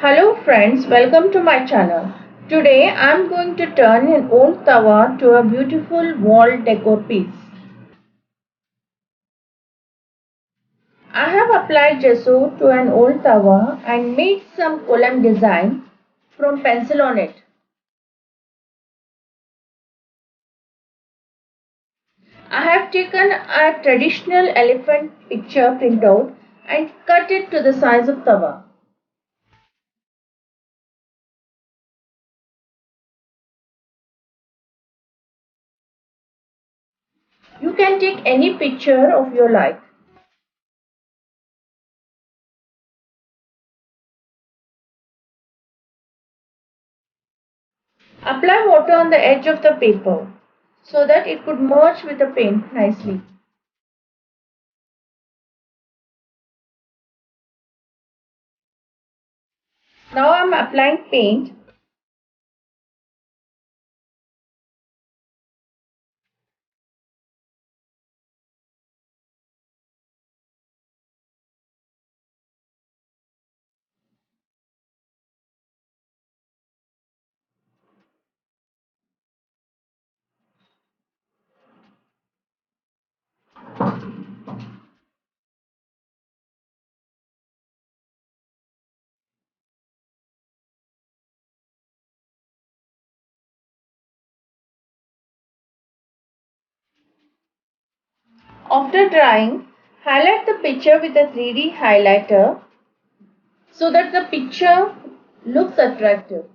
Hello friends, welcome to my channel. Today I am going to turn an old tawa to a beautiful wall decor piece. I have applied gesso to an old tawa and made some column design from pencil on it. I have taken a traditional elephant picture printout and cut it to the size of tawa. You can take any picture of your like. Apply water on the edge of the paper so that it could merge with the paint nicely. Now I am applying paint. After drying, highlight the picture with a 3D highlighter so that the picture looks attractive.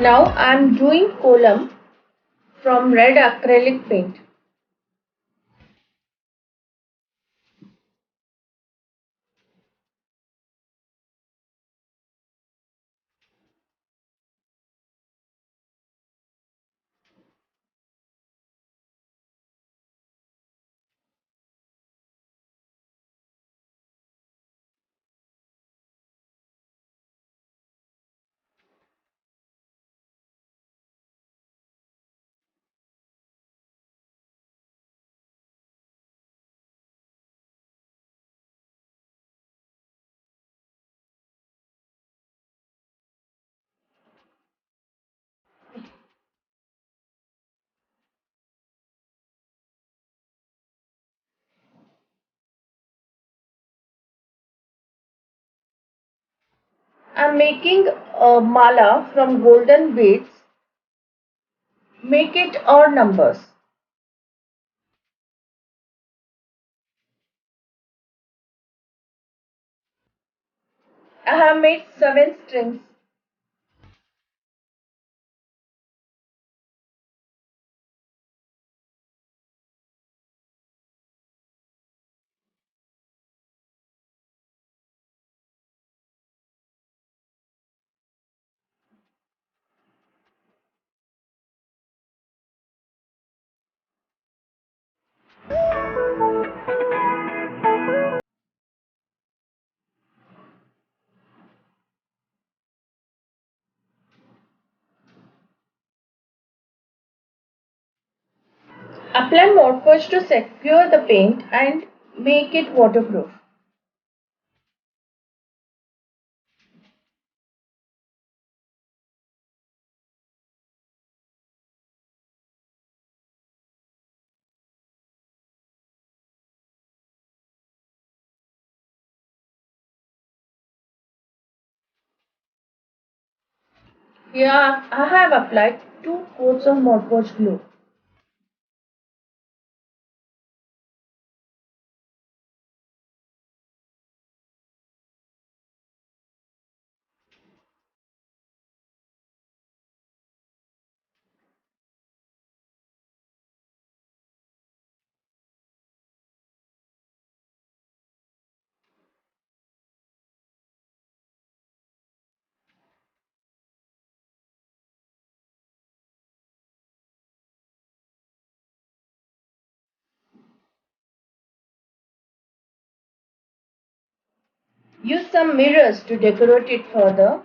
Now I am doing column from red acrylic paint. I am making a mala from golden beads. Make it odd numbers. I have made 7 strings. Apply Mod Podge to secure the paint and make it waterproof. Here I have applied 2 coats of Mod Podge glue. Use some mirrors to decorate it further.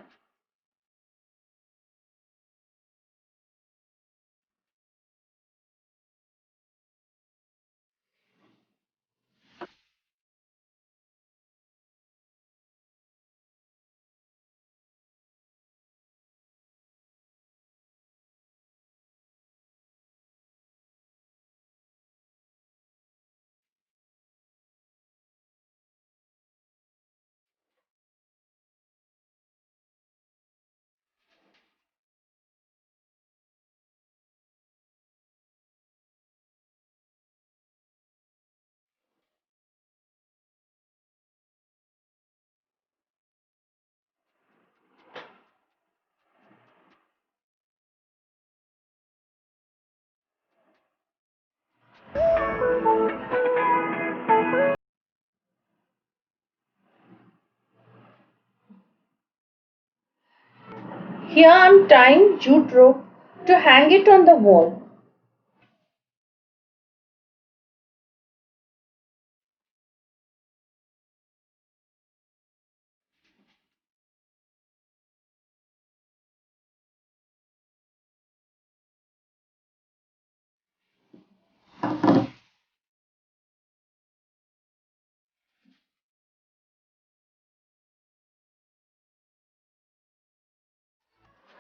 Here I am tying jute rope to hang it on the wall.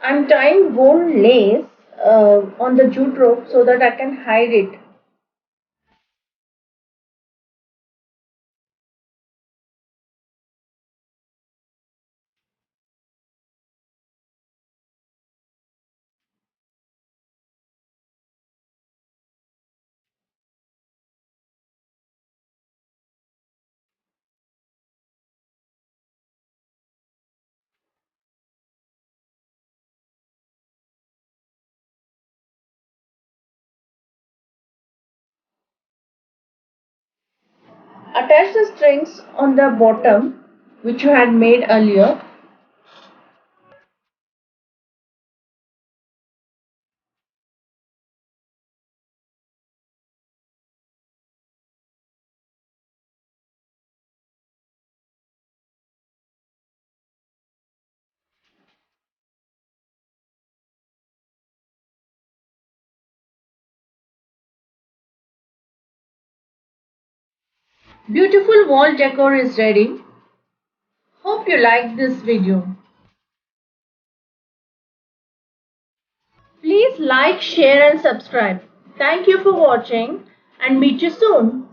I'm tying gold lace on the jute rope so that I can hide it. Attach the strings on the bottom which you had made earlier. Beautiful wall decor is ready. Hope you liked this video. Please like, share and subscribe. Thank you for watching and meet you soon.